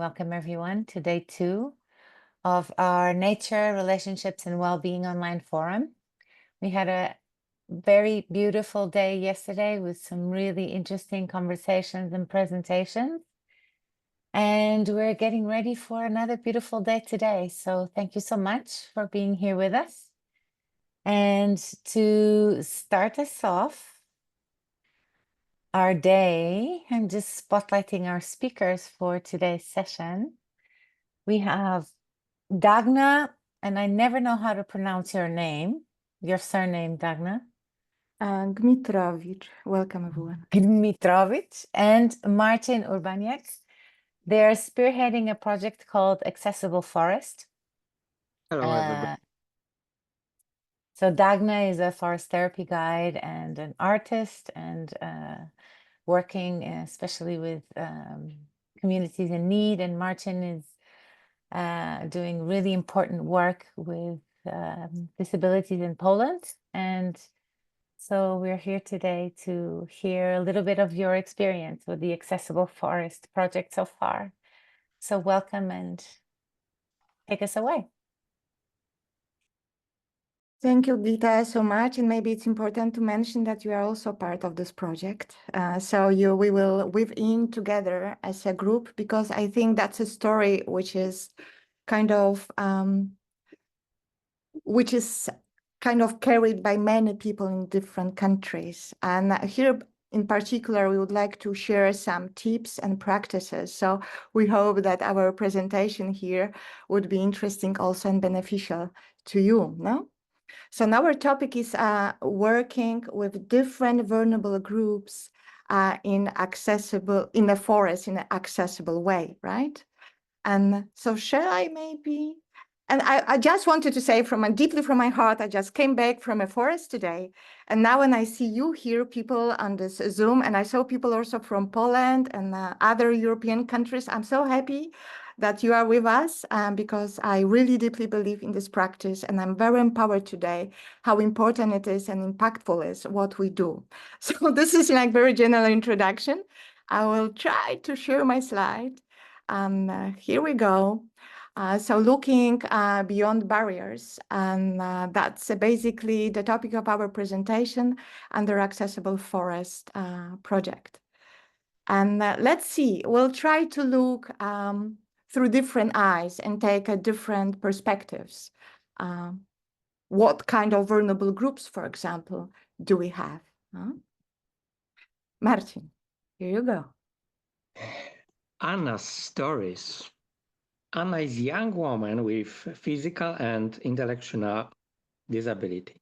welcome everyone to day 2 of our Nature, Relationships, and Wellbeing online forum. We had a very beautiful day yesterday with some really interesting conversations and presentations. And we're getting ready for another beautiful day today. So thank you so much for being here with us. And to start us off, our day, I'm just spotlighting our speakers for today's session. We have Dagna, and I never know how to pronounce your name, your surname, Dagna. Gmitrowicz. Welcome, everyone. Gmitrowicz and Marcin Urbaniak. They're spearheading a project called Accessible Forest. Hello, everybody. So Dagna is a forest therapy guide and an artist, and working especially with communities in need. And Marcin is doing really important work with disabilities in Poland. And so we're here today to hear a little bit of your experience with the Accessible Forest project so far. So welcome and take us away. Thank you, Gita, so much. And maybe it's important to mention that you are also part of this project. We will weave in together as a group, because I think that's a story which is kind of carried by many people in different countries. And here in particular, we would like to share some tips and practices. So we hope that our presentation here would be interesting also and beneficial to you, no? So now our topic is working with different vulnerable groups in the forest in an accessible way, right? And so shall I maybe? And I just wanted to say deeply from my heart, I just came back from a forest today. And now when I see you here, people on this Zoom, and I saw people also from Poland and other European countries, I'm so happy that you are with us, because I really deeply believe in this practice. And I'm very empowered today how important it is and impactful is what we do. So this is like very general introduction. I will try to share my slide. Here we go. So looking beyond barriers, and that's basically the topic of our presentation under Accessible Forest project. And let's see, we'll try to look through different eyes and take different perspectives. What kind of vulnerable groups, for example, do we have? Marcin, here you go. Anna's stories. Anna is a young woman with physical and intellectual disability.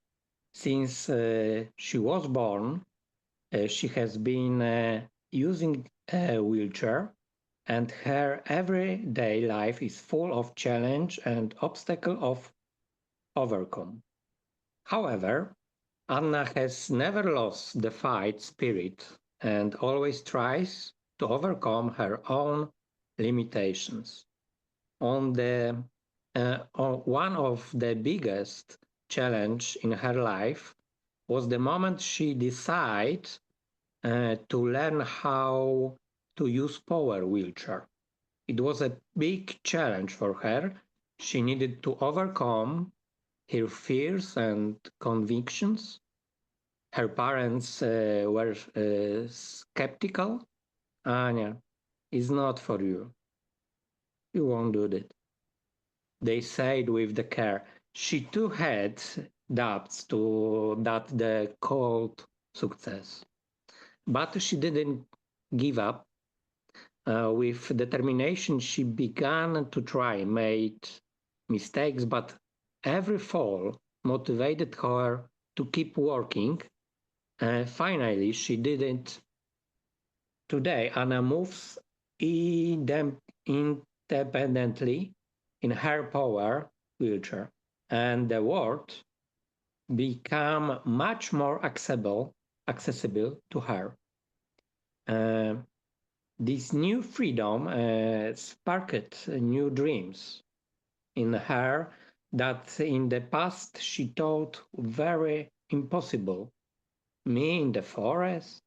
Since she was born, she has been using a wheelchair, and her everyday life is full of challenge and obstacle of overcome. However, Anna has never lost the fight spirit and always tries to overcome her own limitations. On one of the biggest challenge in her life was the moment she decided to learn how to use power wheelchair. It was a big challenge for her. She needed to overcome her fears and convictions. Her parents were skeptical. Anya, it's not for you. You won't do that. They said with the care. She too had doubts that the called success. But she didn't give up. With determination, she began to try, made mistakes, but every fall motivated her to keep working. Finally, she did it. Today, Anna moves independently in her power wheelchair, and the world become much more accessible to her. This new freedom sparked new dreams in her that in the past she thought very impossible. Me in the forest?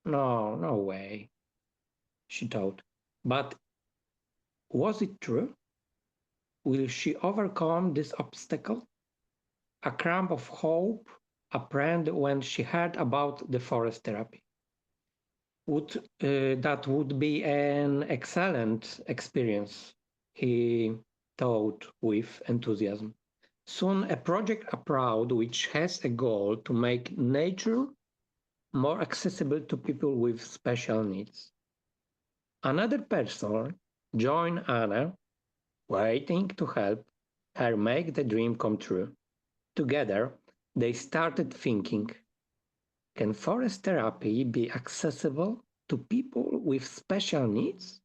No way, she thought. But Was it true? Will she overcome this obstacle? A crumb of hope appeared when she heard about the forest therapy. That would be an excellent experience, he thought with enthusiasm. Soon a project appeared which has a goal to make nature more accessible to people with special needs. Another person joined Anna, waiting to help her make the dream come true. Together, they started thinking, can forest therapy be accessible to people with special needs?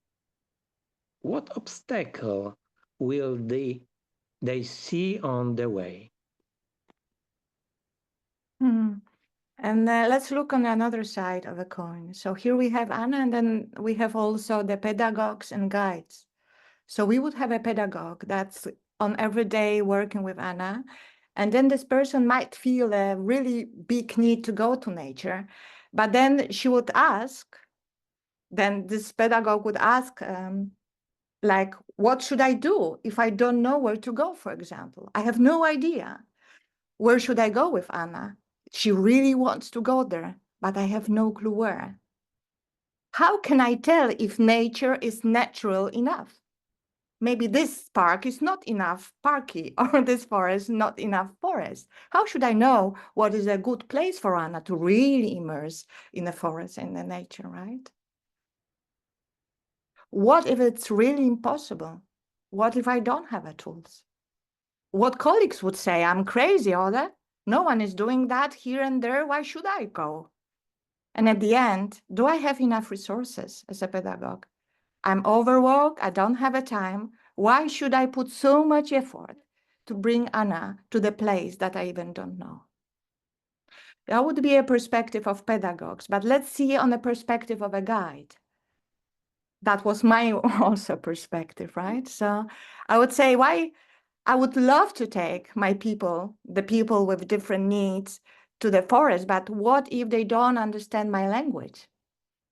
What obstacle will they see on the way? And let's look on another side of the coin. So here we have Anna, and then we have also the pedagogues and guides. So we would have a pedagogue that's on every day working with Anna. And then this person might feel a really big need to go to nature. But then she would ask, then this pedagogue would ask, like, what should I do if I don't know where to go, for example? I have no idea. Where should I go with Anna? She really wants to go there, but I have no clue where. How can I tell if nature is natural enough? Maybe this park is not enough parky, or this forest not enough forest. How should I know what is a good place for Anna to really immerse in the forest and the nature, right? What if it's really impossible? What if I don't have the tools? What colleagues would say, I'm crazy, Oda. No one is doing that here and there. Why should I go? And at the end, do I have enough resources as a pedagogue? I'm overworked. I don't have a time. Why should I put so much effort to bring Anna to the place that I even don't know? That would be a perspective of pedagogues, but let's see on the perspective of a guide. That was my also perspective, right? So I would say, why I would love to take my people, the people with different needs, to the forest, but what if they don't understand my language?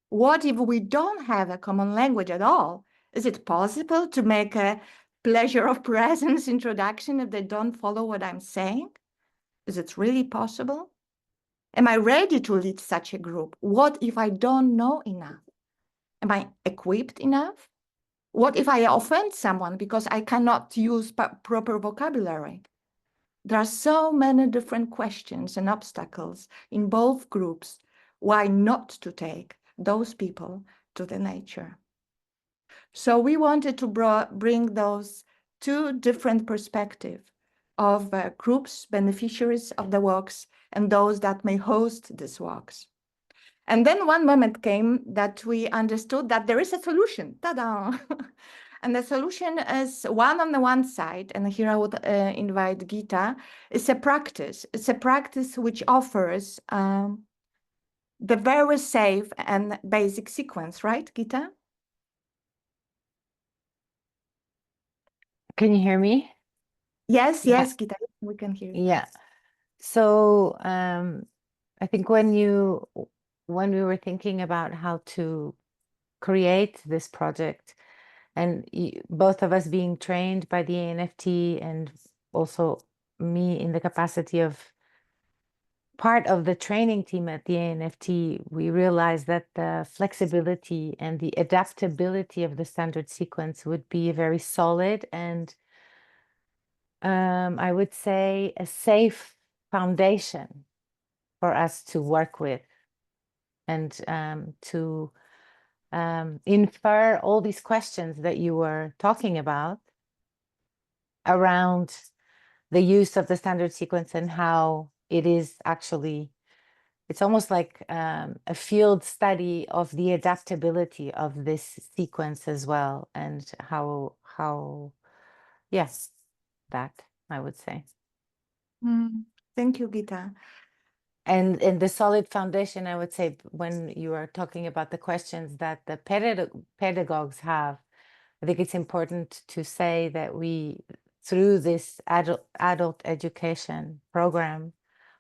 What if we don't have a common language at all? Is it possible to make a pleasure of presence introduction if they don't follow what I'm saying? Is it really possible? Am I ready to lead such a group? What if I don't know enough? Am I equipped enough? What if I offend someone because I cannot use proper vocabulary? There are so many different questions and obstacles in both groups. Why not to take those people to the nature? So we wanted to bring those two different perspectives of groups, beneficiaries of the walks, and those that may host these walks. And then one moment came that we understood that there is a solution. Ta-da! And the solution is one on the one side, and here I would invite Gita, is a practice. It's a practice which offers the very safe and basic sequence, right, Gita? Can you hear me? Yes, Yeah. yes, Gita, we can hear you. Yeah. So I think when we were thinking about how to create this project, and both of us being trained by the ANFT and also me in the capacity of part of the training team at the ANFT, we realized that the flexibility and the adaptability of the standard sequence would be a very solid and I would say a safe foundation for us to work with and to infer all these questions that you were talking about around the use of the standard sequence and how it is actually, it's almost like a field study of the adaptability of this sequence as well, and how yes, that I would say. Thank you, Gita. And the solid foundation, I would say, when you are talking about the questions that the pedagogues have, I think it's important to say that we, through this adult education program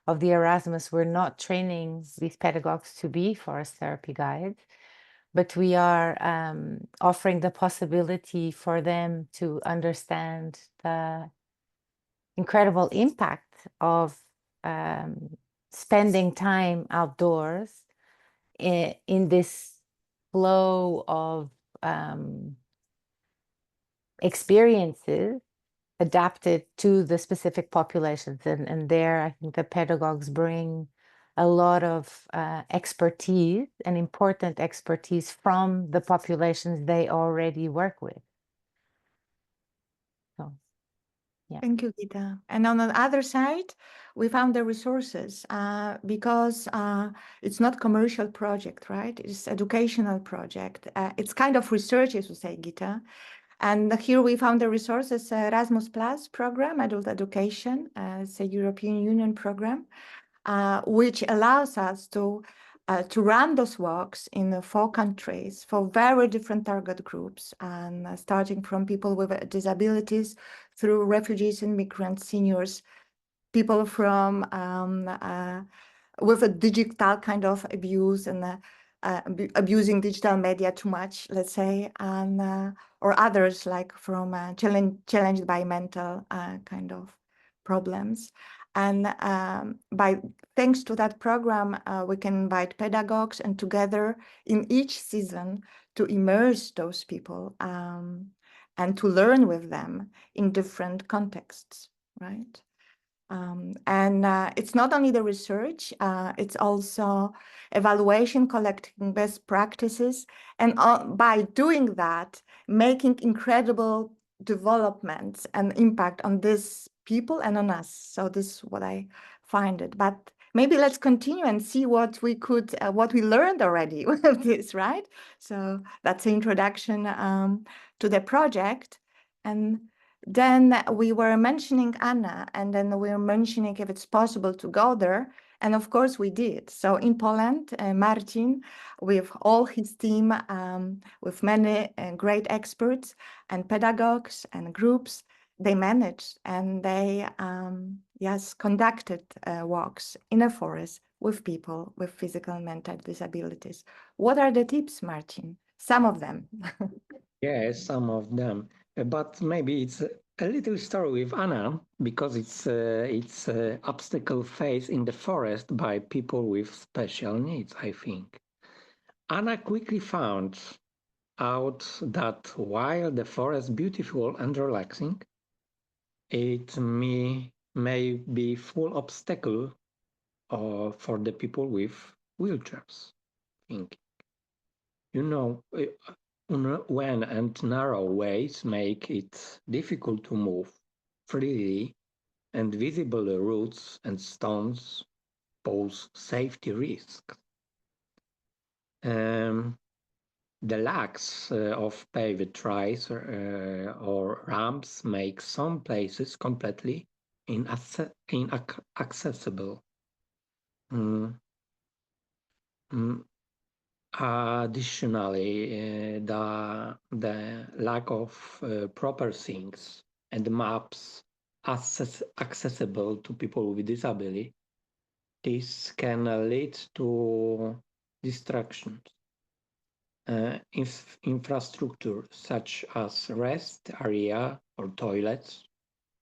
of the Erasmus, we're not training these pedagogues to be forest therapy guides, but we are offering the possibility for them to understand the incredible impact of spending time outdoors in this flow of experiences adapted to the specific populations. And there, I think the pedagogues bring a lot of expertise and important expertise from the populations they already work with. So, yeah. Thank you, Gita. And on the other side, we found the resources because it's not commercial project, right? It's educational project. It's kind of research, as we say, Gita. And here we found the resources, Erasmus Plus program, adult education. It's a European Union program, which allows us to run those walks in 4 countries for very different target groups, and starting from people with disabilities through refugees and migrants, seniors, people from with a digital kind of abuse and abusing digital media too much, let's say, and or others like from challenged by mental kind of problems. And thanks to that program, we can invite pedagogues and together in each season to immerse those people and to learn with them in different contexts, right? And it's not only the research, it's also evaluation, collecting best practices, and by doing that, making incredible developments and impact on these people and on us. So this is what I find it. But maybe let's continue and see what we could, what we learned already with this, right? So that's the introduction to the project. And then we were mentioning Anna, and then we were mentioning if it's possible to go there. And of course we did. So in Poland, Marcin, with all his team, with many great experts and pedagogues and groups, they managed and they, yes, conducted walks in a forest with people with physical and mental disabilities. What are the tips, Marcin? Some of them. Yes, some of them. But maybe it's a little story with Anna because it's obstacle faced in the forest by people with special needs, I think. Anna quickly found out that while the forest beautiful and relaxing, it may be full obstacle for the people with wheelchairs. Think. You know, when and narrow ways make it difficult to move freely, and visible roots and stones pose safety risks. The lacks of paved trails or ramps make some places completely inaccessible. Mm. Mm. Additionally, the lack of proper things and maps accessible to people with disability, this can lead to distractions. Infrastructure such as rest area or toilets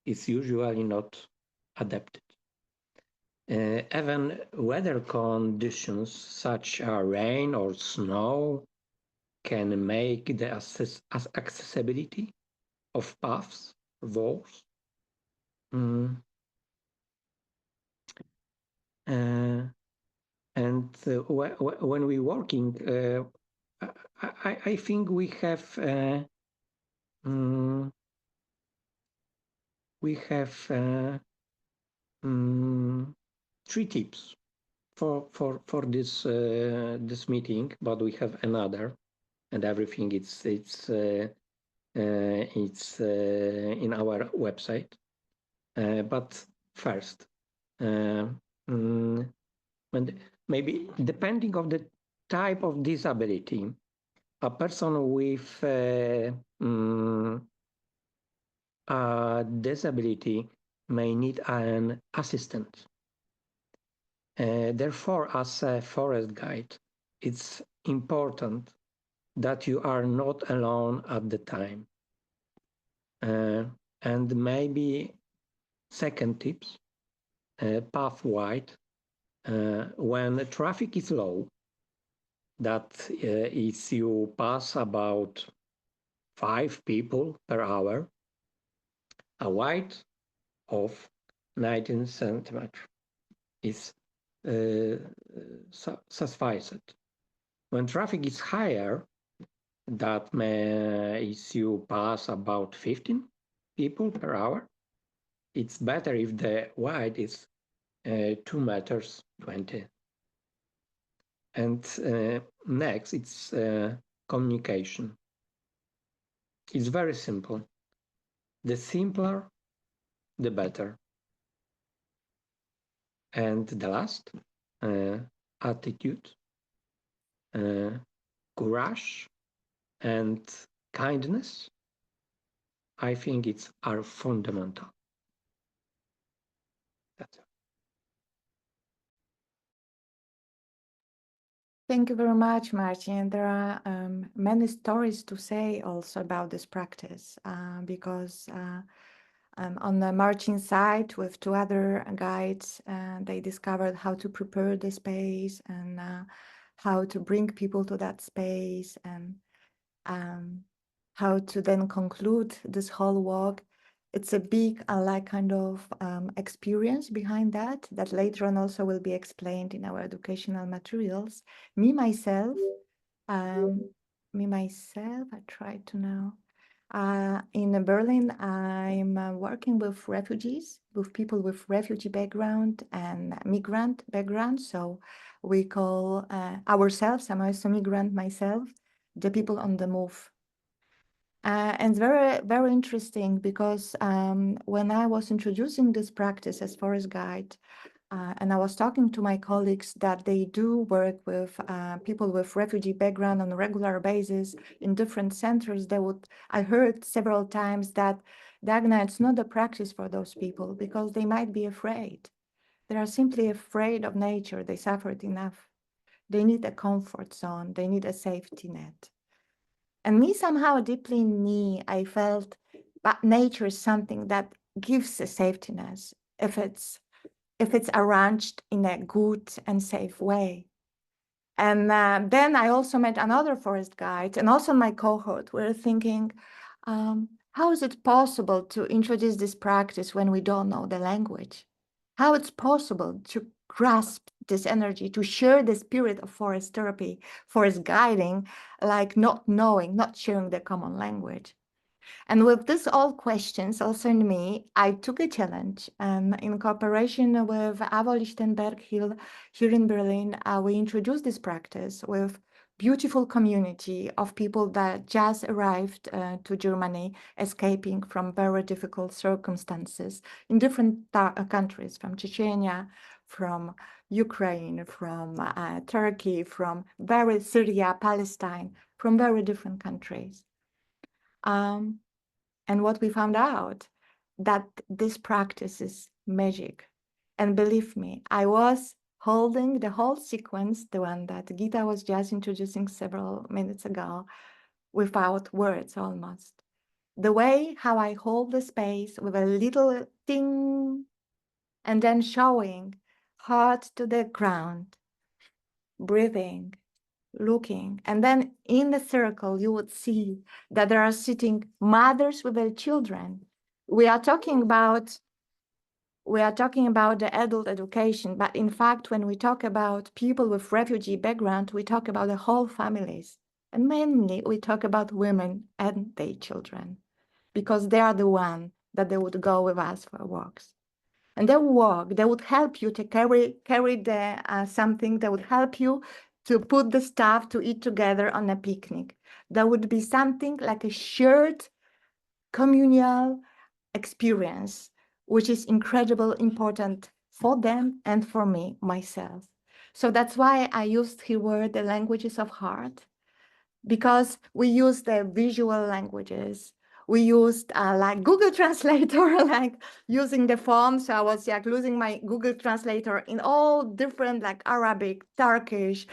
is usually not adapted. Even weather conditions such as rain or snow can make the accessibility of paths worse. Mm. And when we working, I think we have 3 tips for this meeting, but we have another, and everything it's in our website. But first, and maybe depending on the type of disability, a person with a disability may need an assistant. Therefore, as a forest guide, it's important that you are not alone at the time. And maybe second tips, path wide. When traffic is low, that is you pass about 5 people per hour, a wide of 19 centimeters is sufficient. When traffic is higher, that is you pass about 15 people per hour. It's better if the wide is 2 meters 20. And next, it's communication. It's very simple. The simpler, the better. And the last, attitude, courage, and kindness, I think are fundamental. That's it. Thank you very much, Marcin. There are many stories to say also about this practice because on the Marcin side with 2 other guides, they discovered how to prepare the space and how to bring people to that space and how to then conclude this whole walk. It's a big like kind of experience behind that later on also will be explained in our educational materials. Me myself, I try to know. In Berlin, I'm working with refugees, with people with refugee background and migrant background. So we call ourselves, I'm also migrant myself, the people on the move. And it's very, very interesting because when I was introducing this practice as forest guide, and I was talking to my colleagues that they do work with people with refugee background on a regular basis in different centers, I heard several times that Dagna, it's not a practice for those people because they might be afraid. They are simply afraid of nature. They suffered enough. They need a comfort zone. They need a safety net. And me, somehow deeply in me, I felt that nature is something that gives a safety net if it's arranged in a good and safe way. And then I also met another forest guide, and also my cohort were thinking, how is it possible to introduce this practice when we don't know the language? How it's possible to grasp this energy, to share the spirit of forest therapy, forest guiding, like not knowing, not sharing the common language. And with this all questions also in me, I took a challenge. In cooperation with Avo Lichtenberg here in Berlin, we introduced this practice with beautiful community of people that just arrived to Germany, escaping from very difficult circumstances in different countries, from Chechnya, from Ukraine, from Turkey, from Syria, Palestine, from very different countries. And what we found out, that this practice is magic. And believe me, I was holding the whole sequence, the one that Gita was just introducing several minutes ago, without words almost. The way how I hold the space with a little ding, and then showing heart to the ground, breathing, looking, and then in the circle you would see that there are sitting mothers with their children. We are talking about the adult education, but in fact when we talk about people with refugee background, we talk about the whole families, and mainly we talk about women and their children, because they are the one that they would go with us for walks. And they would help you to carry the something that would help you to put the stuff to eat together on a picnic. That would be something like a shared communal experience, which is incredibly important for them and for me, myself. So that's why I used here the languages of heart, because we use the visual languages. We used like Google Translator, like using the phone. So I was like using my Google Translator in all different like Arabic, Turkish,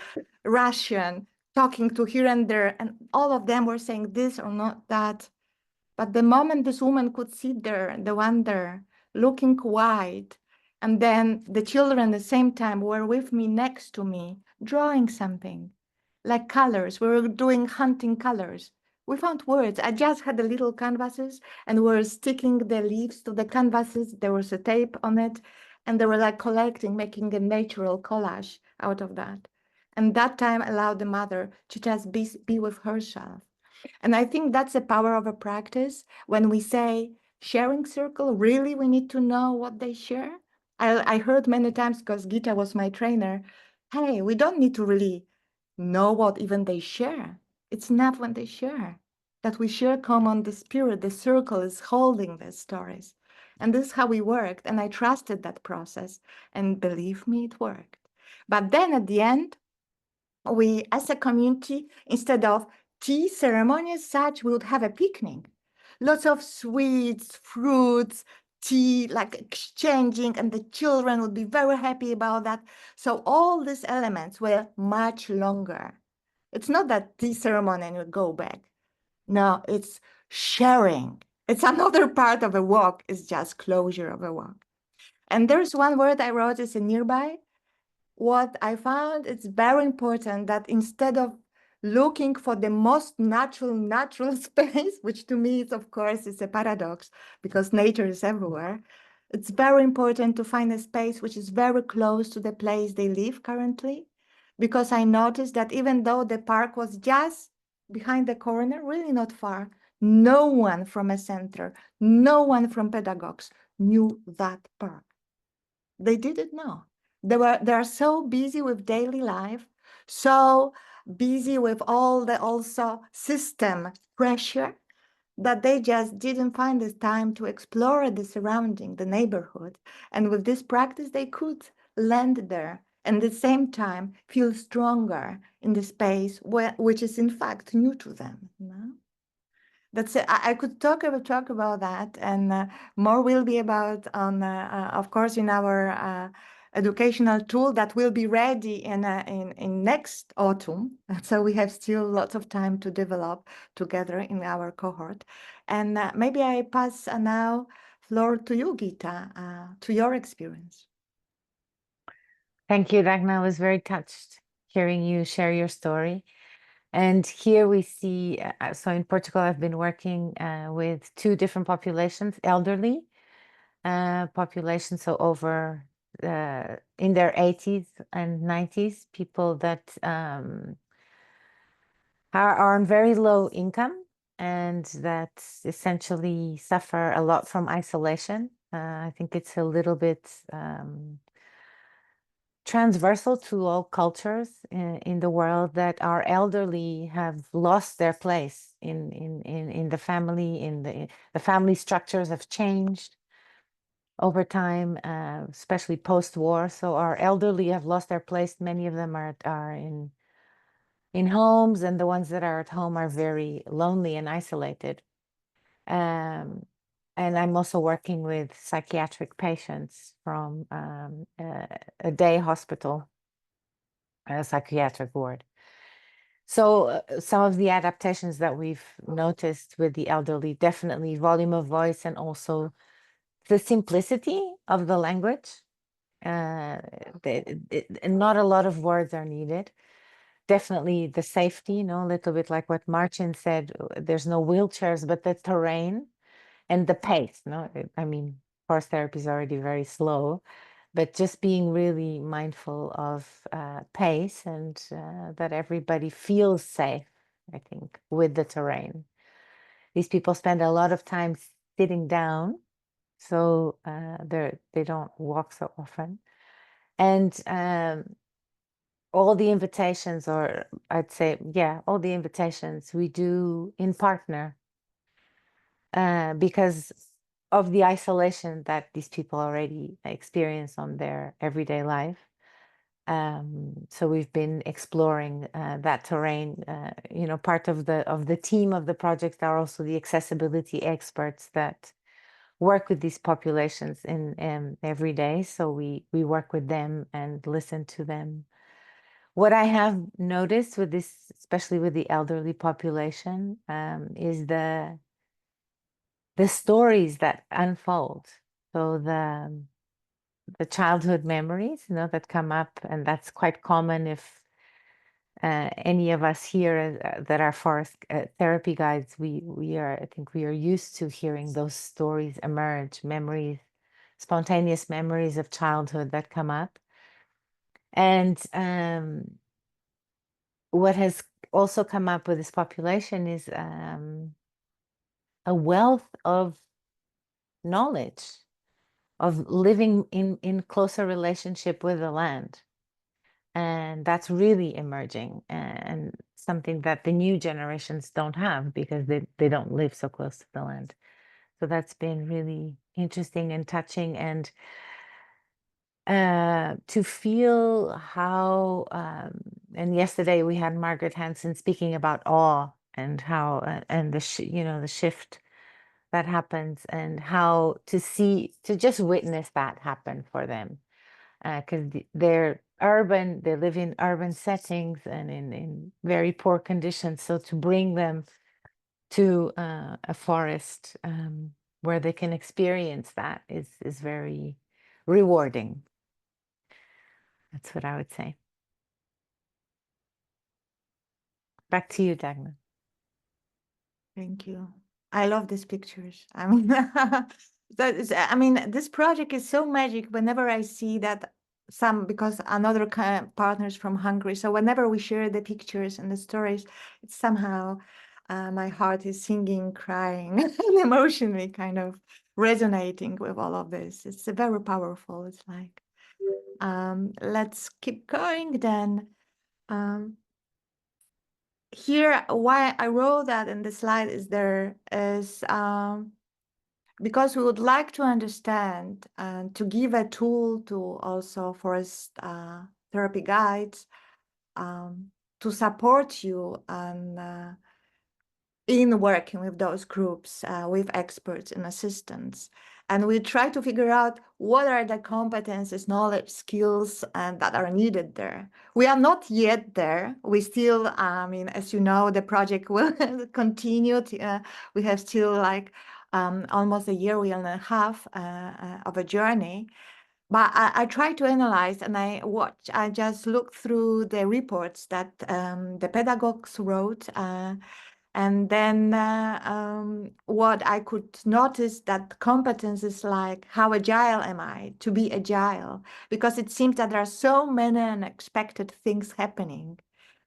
Russian, talking to here and there, and all of them were saying this or not that. But the moment this woman could sit there, the wonder, looking wide, and then the children at the same time were with me, next to me, drawing something, like colors. We were doing hunting colors. We found words. I just had the little canvases and we were sticking the leaves to the canvases. There was a tape on it, and they were like collecting, making a natural collage out of that. And that time allowed the mother to just be with herself. And I think that's the power of a practice. When we say sharing circle, really we need to know what they share. I heard many times, because Gita was my trainer, hey, we don't need to really know what even they share. It's enough when they share, that we share common the spirit, the circle is holding the stories. And this is how we worked. And I trusted that process. And believe me, it worked. But then at the end, we, as a community, instead of tea ceremony as such, we would have a picnic. Lots of sweets, fruits, tea, like exchanging, and the children would be very happy about that. So all these elements were much longer. It's not that tea ceremony and you go back. No, it's sharing. It's another part of a walk, it's just closure of a walk. And there's one word I wrote is a nearby. What I found, it's very important that instead of looking for the most natural space, which to me is, of course, is a paradox because nature is everywhere, it's very important to find a space which is very close to the place they live currently. Because I noticed that even though the park was just behind the corner, really not far, no one from a center, no one from pedagogues knew that park. They didn't know. They are so busy with daily life, so busy with all the also system pressure, that they just didn't find the time to explore the surrounding, the neighborhood. And with this practice, they could land there and at the same time feel stronger in the space which is in fact new to them. No? That's it. I could talk about that, and more will be about on, of course, in our educational tool that will be ready in next autumn. So we have still lots of time to develop together in our cohort. And maybe I pass now floor to you, Gita, to your experience. Thank you, Dagna. I was very touched hearing you share your story. And here we see, so in Portugal, I've been working with two different populations, elderly population, so over in their 80s and 90s, people that are on very low income and that essentially suffer a lot from isolation. I think it's a little bit transversal to all cultures in the world, that our elderly have lost their place in the family, the family structures have changed over time, especially post-war. So our elderly have lost their place. Many of them are in homes, and the ones that are at home are very lonely and isolated. And I'm also working with psychiatric patients from a day hospital, a psychiatric ward. So some of the adaptations that we've noticed with the elderly, definitely volume of voice and also the simplicity of the language. Not a lot of words are needed. Definitely the safety, a little bit like what Marcin said, there's no wheelchairs, but the terrain and the pace. I mean, horse therapy is already very slow, but just being really mindful of pace and that everybody feels safe, I think, with the terrain. These people spend a lot of time sitting down, so they don't walk so often. And all the invitations, or I'd say, yeah, all the invitations we do in partner because of the isolation that these people already experience on their everyday life. So we've been exploring that terrain. Part of the team of the project are also the accessibility experts that work with these populations in every day. So we work with them and listen to them What I have noticed with this, especially with the elderly population, is the stories that unfold. So the childhood memories, that come up, and that's quite common if any of us here that are forest therapy guides, I think we are used to hearing those stories emerge, memories, spontaneous memories of childhood that come up. And what has also come up with this population is a wealth of knowledge, of living in closer relationship with the land. And that's really emerging, and something that the new generations don't have because they don't live so close to the land. So that's been really interesting and touching, and to feel how, and yesterday we had Margaret Hansen speaking about awe and how, and the shift that happens, and how to just witness that happen for them. Because they're urban, they live in urban settings and in very poor conditions. So to bring them to a forest where they can experience that is very rewarding. That's what I would say. Back to you, Dagna. Thank you. I love these pictures. I mean, this project is so magic whenever I see that because another partners from Hungary. So whenever we share the pictures and the stories, it's somehow my heart is singing, crying, and emotionally kind of resonating with all of this. It's very powerful. It's like, let's keep going then. Here, why I wrote that in the slide is because we would like to understand and to give a tool to also forest therapy guides to support you and in working with those groups, with experts and assistants. And we try to figure out what are the competences, knowledge, skills that are needed there. We are not yet there. We still, as you know, the project will continue. We have still like almost a year and a half of a journey. But I try to analyze, and I just look through the reports that the pedagogues wrote, and then what I could notice that competences like how agile am I to be agile, because it seems that there are so many unexpected things happening,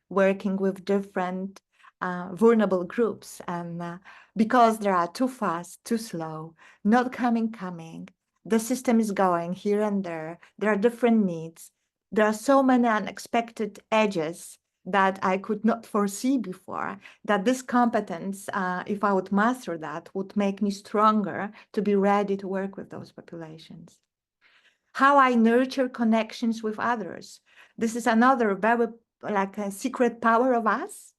working with different vulnerable groups, and because they are too fast, too slow, not coming, the system is going here and there are different needs. There are so many unexpected edges that I could not foresee before, that this competence, if I would master that, would make me stronger to be ready to work with those populations. How I nurture connections with others. This is another very like a secret power of us,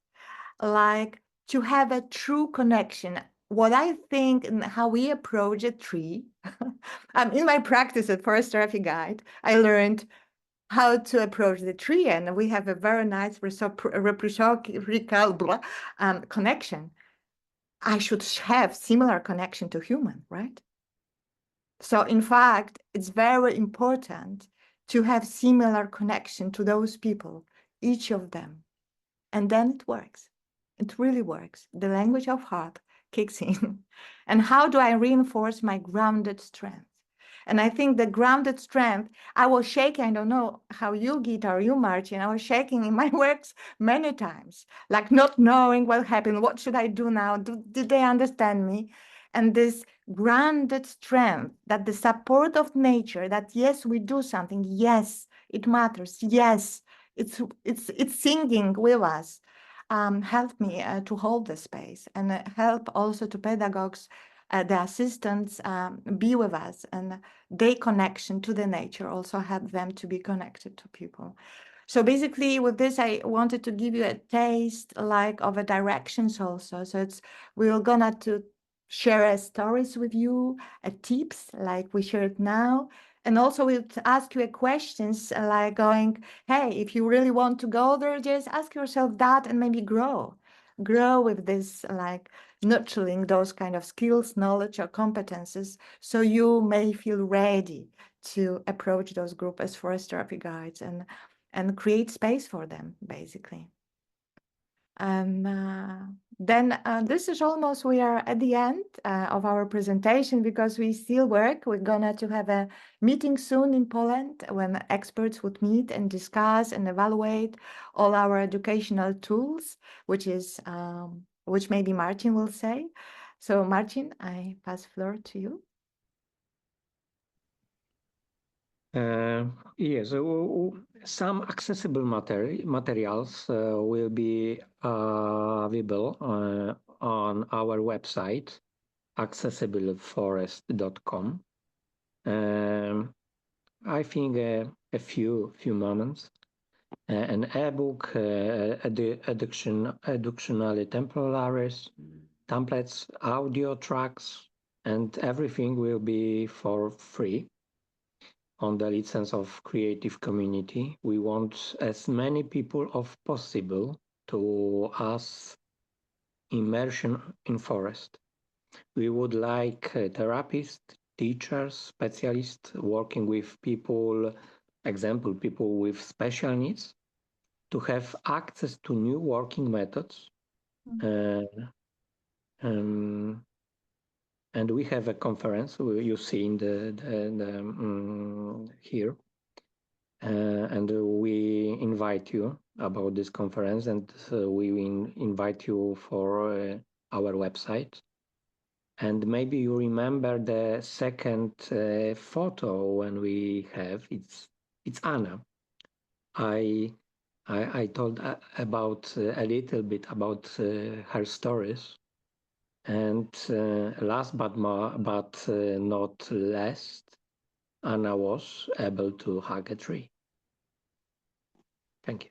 like to have a true connection. What I think and how we approach a tree, in my practice at Forest Therapy Guide, I learned how to approach the tree, and we have a very nice reciprocal connection. I should have similar connection to human, right? So in fact, it's very important to have similar connection to those people, each of them. And then it works. It really works. The language of heart kicks in. And how do I reinforce my grounded strength? And I think the grounded strength, I was shaking, I don't know how you, Gita, or you, Marcin, I was shaking in my works many times, like not knowing what happened, what should I do now? Did they understand me? And this grounded strength, that the support of nature, that yes, we do something, yes, it matters, yes, it's singing with us, help me to hold the space, and help also to pedagogues, the assistants, be with us, and their connection to the nature also help them to be connected to people. So basically with this, I wanted to give you a taste like of a directions also. So we're gonna to share stories with you, tips like we shared now, And also we'll ask you questions like going, hey, if you really want to go there, just ask yourself that and maybe grow with this, like nurturing those kind of skills, knowledge or competences, so you may feel ready to approach those groups as forest therapy guides and create space for them, basically. And then this is almost, we are at the end of our presentation because we still work. We're gonna to have a meeting soon in Poland when experts would meet and discuss and evaluate all our educational tools, which maybe Marcin will say. So Marcin, I pass floor to you. Yes, some accessible materials will be available on our website, accessibleforest.com. I think a few moments. An ebook, educational templates, audio tracks, and everything will be for free on the license of Creative Community. We want as many people as possible to us immersion in forest. We would like therapists, teachers, specialists working with people, people with special needs, to have access to new working methods. And we have a conference you see in here. And we invite you about this conference, and we invite you for our website. And maybe you remember the second photo when we have it's Anna. I told about a little bit about her stories, and last but not least, Anna was able to hug a tree. Thank you.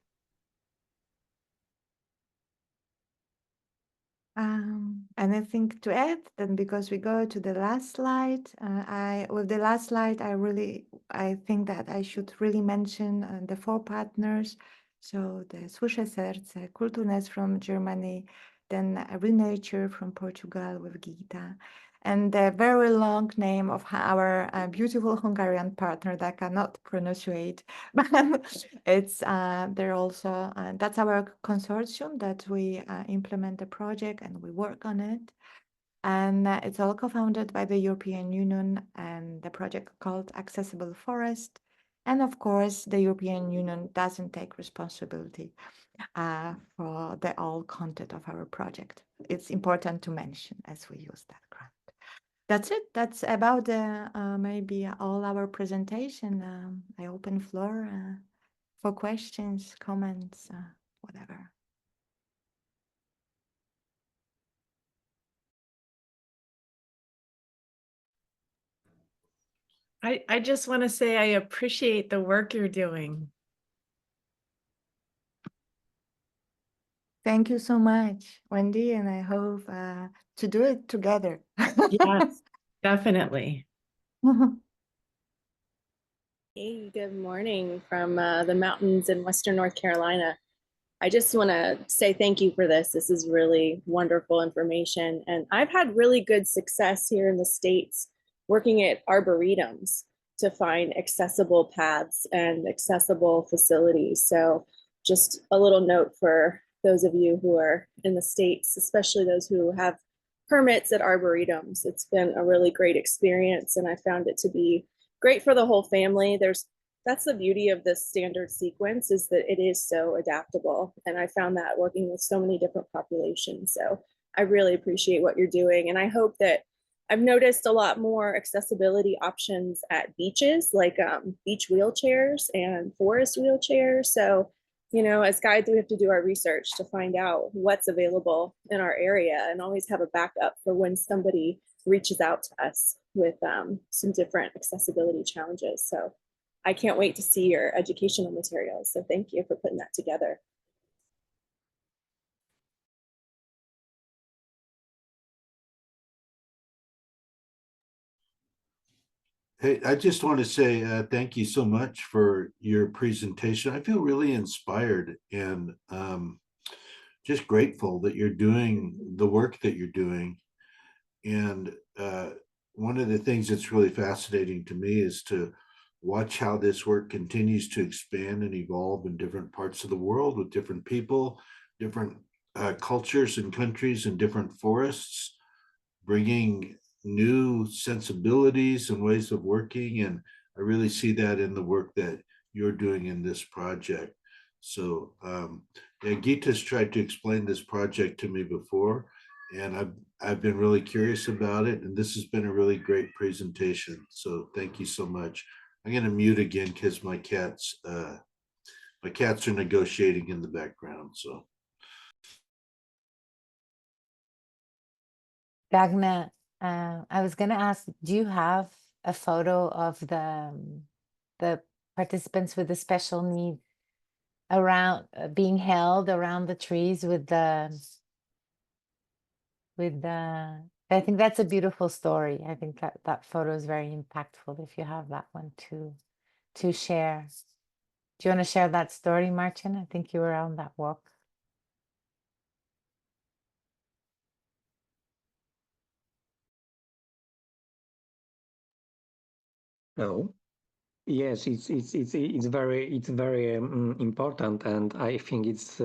Anything to add? Then, because we go to the last slide, I think that I should really mention the 4 partners. So the Słyszę Serce, Kulturnes from Germany, then Renature from Portugal with Gita, and the very long name of our beautiful Hungarian partner that I cannot pronunciate, but it's they're also that's our consortium that we implement the project and we work on it, and it's all co-founded by the European Union and the project called Accessible Forest, and of course the European Union doesn't take responsibility for the all content of our project. It's important to mention as we use that grant. That's it. That's about maybe all our presentation. I open floor for questions, comments, whatever. I just want to say I appreciate the work you're doing. Thank you so much, Wendy, and I hope to do it together. Yes, definitely. Hey, good morning from the mountains in Western North Carolina. I just want to say thank you for this. This is really wonderful information. And I've had really good success here in the States working at arboretums to find accessible paths and accessible facilities. So just a little note for those of you who are in the States, especially those who have permits at arboretums. It's been a really great experience, and I found it to be great for the whole family. That's the beauty of this standard sequence, is that it is so adaptable. And I found that working with so many different populations. So I really appreciate what you're doing. And I hope that I've noticed a lot more accessibility options at beaches, like beach wheelchairs and forest wheelchairs. So, you know, as guides, we have to do our research to find out what's available in our area and always have a backup for when somebody reaches out to us with some different accessibility challenges. So I can't wait to see your educational materials. So thank you for putting that together. Hey, I just want to say thank you so much for your presentation. I feel really inspired and just grateful that you're doing the work that you're doing. And one of the things that's really fascinating to me is to watch how this work continues to expand and evolve in different parts of the world with different people, different cultures and countries, and different forests, bringing new sensibilities and ways of working. And I really see that in the work that you're doing in this project. So yeah, Gita's tried to explain this project to me before, and I've been really curious about it, and this has been a really great presentation. So thank you so much. I'm going to mute again because my cats are negotiating in the background. So Dagna, I was going to ask, do you have a photo of the participants with the special need around being held around the trees with the I think that's a beautiful story. I think that photo is very impactful if you have that one to share. Do you want to share that story, Marcin? I think you were on that walk. No. Yes, it's very important, and I think it's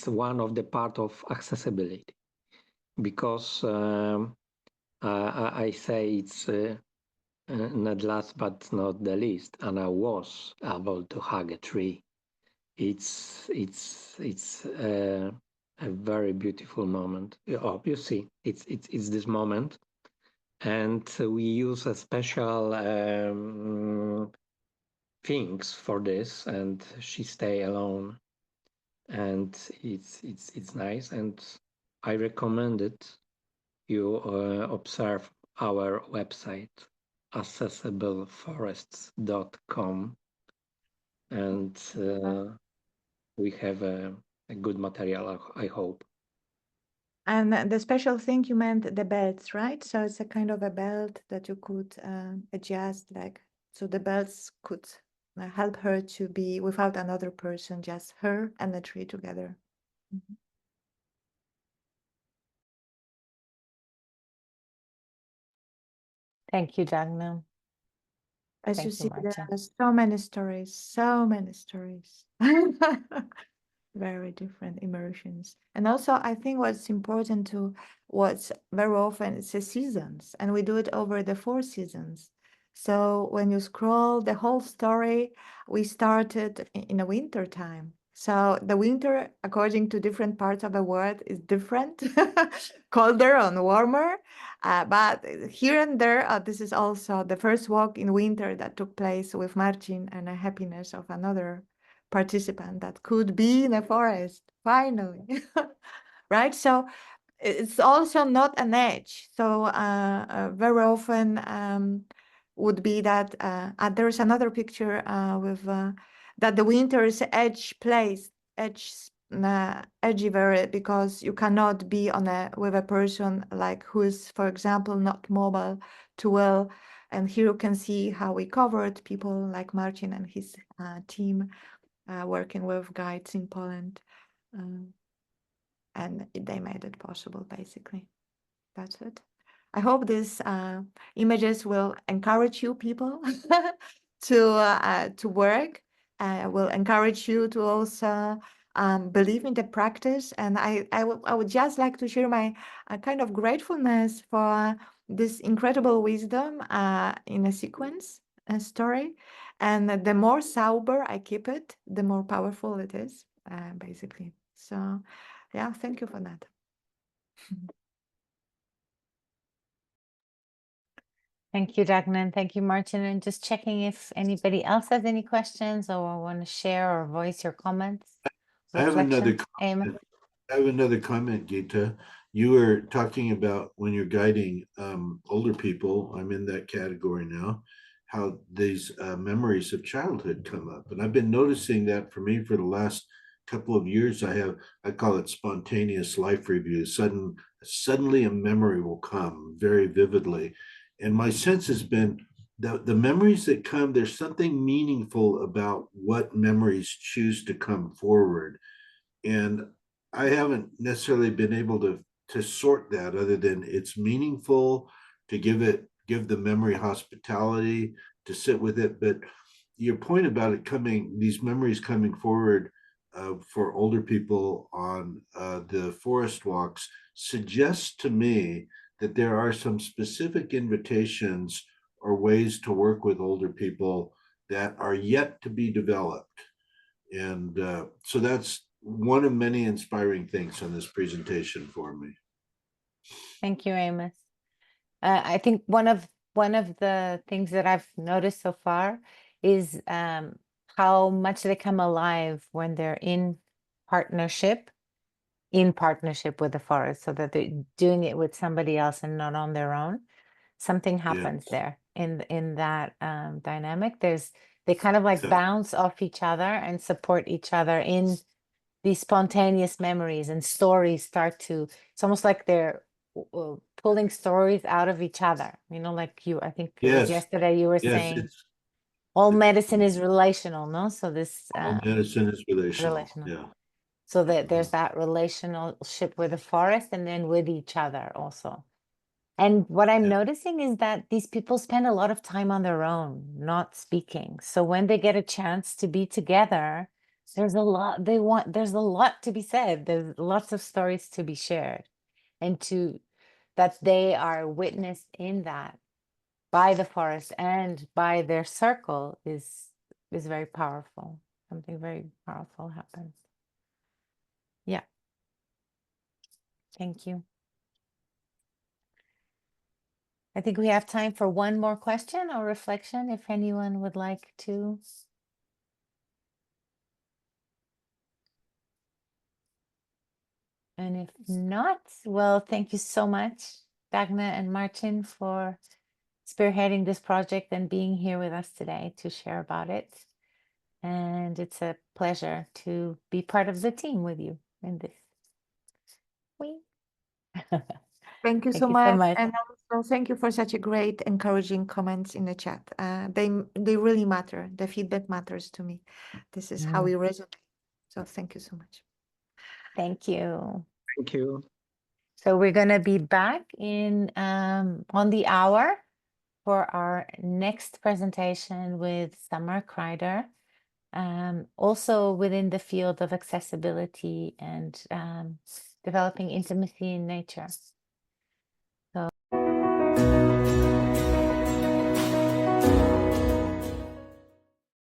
one of the part of accessibility, because I say it's not last but not the least, and I was able to hug a tree. It's a very beautiful moment. Obviously, it's this moment, and we use a special things for this, and she stay alone, and it's nice, and I recommend it. You observe our website accessibleforests.com, and we have a good material, I hope. And the special thing you meant the belts, right? So it's a kind of a belt that you could adjust, like, so the belts could help her to be without another person, just her and the tree together. Mhm. Thank you, Dagna. As you Thank you, see, there Marcin. are so many stories, so many stories. Very different emotions. And also, I think what's important to what's very often it's the seasons, and we do it over the 4 seasons. So when you scroll the whole story, we started in the winter time. So the winter, according to different parts of the world, is different, colder and warmer. But here and there, this is also the first walk in winter that took place with Marcin and the happiness of another participant that could be in a forest, finally. Right? So it's also not an edge. So very often would be that there's another picture with that the winter is edge place, edgy very, because you cannot be on a with a person like who is, for example, not mobile too well. And here you can see how we covered people like Marcin and his team working with guides in Poland. And they made it possible, basically. That's it. I hope these images will encourage you people to work. Will encourage you to also believe in the practice. And I would just like to share my kind of gratefulness for this incredible wisdom in a sequence, a story. And the more sober I keep it, the more powerful it is, basically. So, yeah, thank you for that. Thank you, Dagna, and thank you, Marcin. And just checking if anybody else has any questions or want to share or voice your comments. I have another Emma. comment. I have another comment, Gita. You were talking about when you're guiding older people, I'm in that category now, how these memories of childhood come up. And I've been noticing that for me for the last couple of years. I call it spontaneous life review. Suddenly a memory will come very vividly. And my sense has been the memories that come, there's something meaningful about what memories choose to come forward. And I haven't necessarily been able to sort that, other than it's meaningful, to give the memory hospitality, to sit with it. But your point about these memories coming forward for older people on the forest walks suggests to me that there are some specific invitations or ways to work with older people that are yet to be developed. And so that's one of many inspiring things on this presentation for me. Thank you, Amos. I think one of the things that I've noticed so far is how much they come alive when they're in partnership with the forest, so that they're doing it with somebody else and not on their own. Something happens there in that dynamic. They kind of like Yeah. bounce off each other and support each other in these spontaneous memories, and stories start to, it's almost like they're pulling stories out of each other, like I think it was Yes. yesterday you were Yes, saying all medicine is relational, no? So this all medicine is relational. Yeah. so that there's that relationship with the forest and then with each other also. And what I'm noticing is that these people spend a lot of time on their own, not speaking. So when they get a chance to be together, there's a lot to be said. There's lots of stories to be shared, and that they are witnessed in that by the forest and by their circle is very powerful. Something very powerful happens. Yeah. Thank you. I think we have time for one more question or reflection, if anyone would like to. And if not, well, thank you so much, Dagna and Marcin, for spearheading this project and being here with us today to share about it. And it's a pleasure to be part of the team with you in this. Thank you Thank so you much. so much. And also thank you for such a great, encouraging comments in the chat. They really matter. The feedback matters to me. This is how we resonate. So thank you so much. Thank you. Thank you. So we're going to be back in on the hour for our next presentation with Summer Kreider, also within the field of accessibility and developing intimacy in nature.